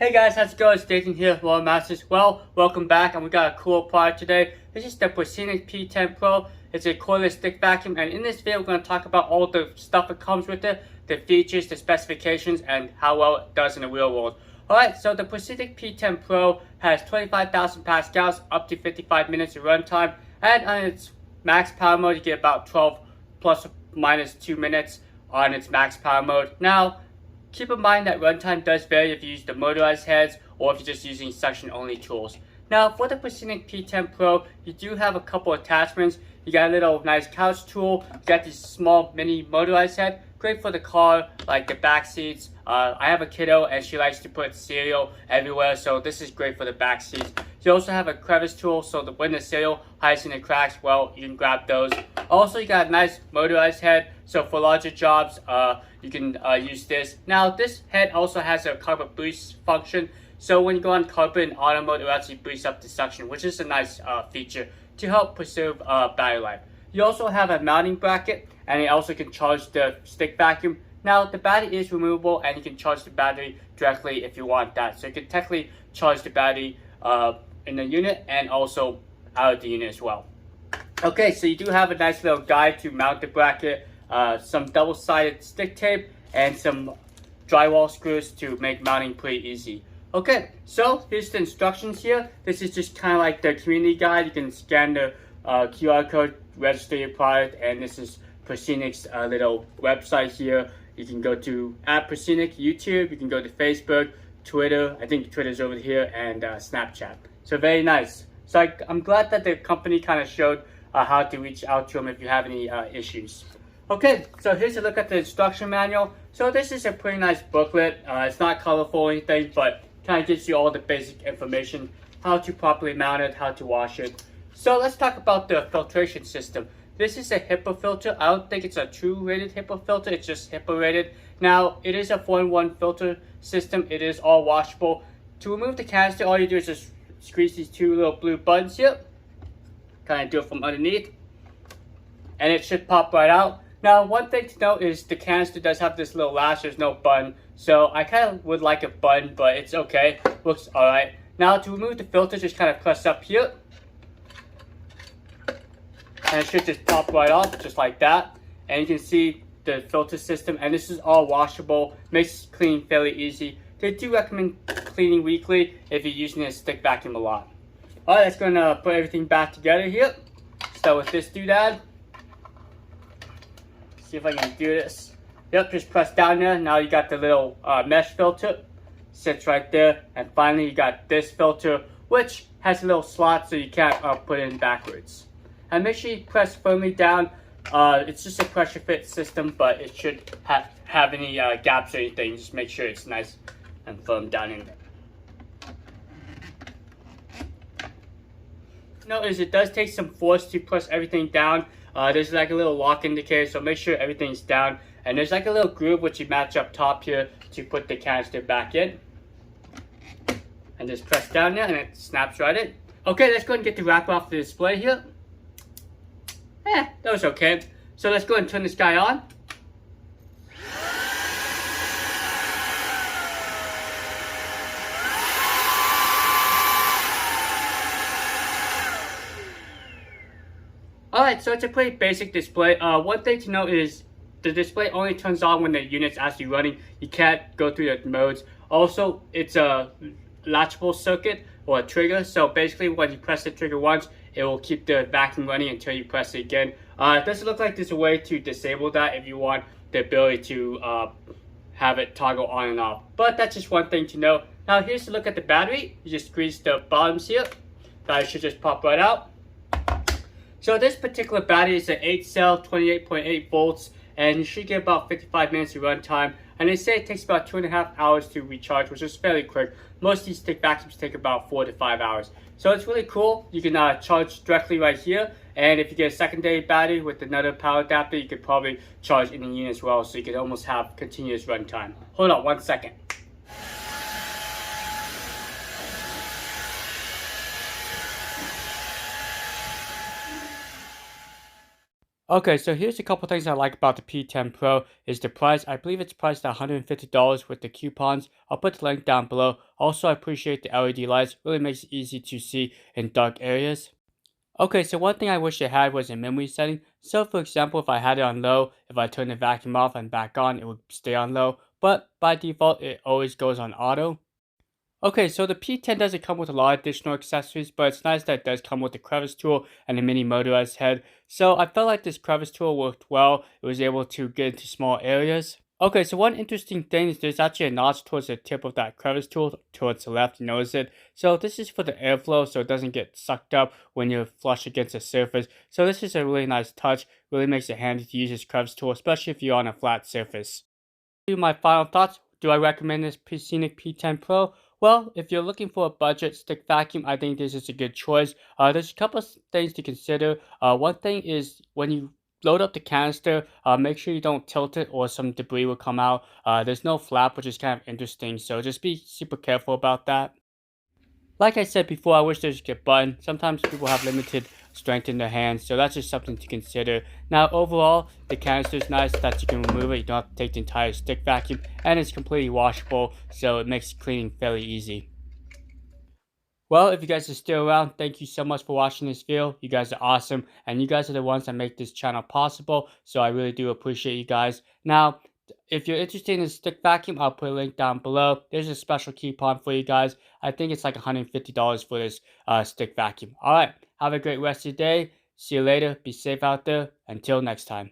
Hey guys, how's it going? It's Nathan here, Law Masters. Well, welcome back, and we got a cool product today. This is the Proscenic P10 Pro. It's a cordless stick vacuum, and in this video, we're going to talk about all the stuff that comes with it, the features, the specifications, and how well it does in the real world. Alright, so the Proscenic P10 Pro has 25,000 pascals, up to 55 minutes of runtime, and on its max power mode, you get about 12 plus or minus 2 minutes on its max power mode. Now, keep in mind that runtime does vary if you use the motorized heads or if you're just using suction-only tools. Now, for the Proscenic P10 Pro, you do have a couple attachments. You got a little nice couch tool. You got this small mini motorized head. Great for the car, like the back seats. I have a kiddo and she likes to put cereal everywhere, so this is great for the back seats. You also have a crevice tool, so that when the cereal hides in the cracks, well, you can grab those. Also, you got a nice motorized head, so for larger jobs, you can use this. Now, this head also has a carpet boost function, so when you go on carpet in auto mode, it will actually boost up the suction, which is a nice feature to help preserve battery life. You also have a mounting bracket, and it also can charge the stick vacuum. Now, the battery is removable, and you can charge the battery directly if you want that. So you can technically charge the battery in the unit and also out of the unit as well. Okay, so you do have a nice little guide to mount the bracket, some double-sided stick tape, and some drywall screws to make mounting pretty easy. Okay, so here's the instructions here. This is just kind of like the community guide. You can scan the QR code, register your product, and this is Proscenic's little website here. You can go to @Proscenic YouTube, you can go to Facebook, Twitter, I think Twitter's over here, and Snapchat. So very nice. So I'm glad that the company kind of showed how to reach out to them if you have any issues. Okay, so here's a look at the instruction manual. So this is a pretty nice booklet. It's not colorful or anything, but kind of gives you all the basic information, how to properly mount it, how to wash it. So let's talk about the filtration system. This is a HEPA filter. I don't think it's a true rated HEPA filter, it's just HEPA rated. Now, it is a 4-in-1 filter system. It is all washable. To remove the canister, all you do is just squeeze these two little blue buttons here. Kind of do it from underneath. And it should pop right out. Now, one thing to note is the canister does have this little latch. There's no button. So I kind of would like a button, but it's okay. Looks alright. Now, to remove the filter, just kind of press up here. And it should just pop right off, just like that. And you can see the filter system, and this is all washable, makes cleaning fairly easy. They do recommend cleaning weekly if you're using a stick vacuum a lot. Alright, let's go and put everything back together here. Start with this doodad. See if I can do this. Yep, just press down there. Now you got the little mesh filter. Sits right there. And finally you got this filter, which has a little slot so you can't put it in backwards. And make sure you press firmly down. It's just a pressure fit system, but it should have any gaps or anything. Just make sure it's nice and firm down in there. Notice it does take some force to press everything down. There's like a little lock indicator, so make sure everything's down. And there's like a little groove which you match up top here to put the canister back in. And just press down there and it snaps right in. Okay, let's go and get the wrapper off the display here. That was okay. So let's go and turn this guy on. Alright, so it's a pretty basic display. One thing to note is the display only turns on when the unit's actually running. You can't go through the modes. Also, it's a latchable circuit or a trigger. So basically when you press the trigger once, it will keep the vacuum running until you press it again. It doesn't look like there's a way to disable that if you want the ability to have it toggle on and off. But that's just one thing to know. Now here's a look at the battery. You just squeeze the bottoms here. Battery should just pop right out. So this particular battery is an 8-cell, 28.8 volts, and you should get about 55 minutes of runtime. And they say it takes about 2.5 hours to recharge, which is fairly quick. Most of these stick vacuums take about 4 to 5 hours. So it's really cool. You can charge directly right here. And if you get a secondary battery with another power adapter, you could probably charge in the unit as well. So you could almost have continuous runtime. Hold on 1 second. Okay, so here's a couple things I like about the P10 Pro is the price. I believe it's priced at $150 with the coupons. I'll put the link down below. Also, I appreciate the LED lights. Really makes it easy to see in dark areas. Okay, so one thing I wish it had was a memory setting. So for example, if I had it on low, if I turn the vacuum off and back on, it would stay on low. But by default, it always goes on auto. Okay, so the P10 doesn't come with a lot of additional accessories, but it's nice that it does come with the crevice tool and a mini motorized head. So I felt like this crevice tool worked well. It was able to get into small areas. Okay, so one interesting thing is there's actually a notch towards the tip of that crevice tool towards the left, you notice it. So this is for the airflow so it doesn't get sucked up when you're flush against the surface. So this is a really nice touch, really makes it handy to use this crevice tool, especially if you're on a flat surface. My final thoughts. Do I recommend this Proscenic P10 Pro? Well, if you're looking for a budget stick vacuum, I think this is a good choice. There's a couple of things to consider. One thing is when you load up the canister, make sure you don't tilt it or some debris will come out. There's no flap, which is kind of interesting, so just be super careful about that. Like I said before, I wish there's a button. Sometimes people have limited strength in their hands, so that's just something to consider. Now, overall, the canister is nice that you can remove it. You don't have to take the entire stick vacuum, and it's completely washable, so it makes cleaning fairly easy. Well, if you guys are still around, thank you so much for watching this video. You guys are awesome, and you guys are the ones that make this channel possible, so I really do appreciate you guys. Now, if you're interested in the stick vacuum, I'll put a link down below. There's a special coupon for you guys. I think it's like $150 for this stick vacuum. All right, have a great rest of your day. See you later. Be safe out there. Until next time.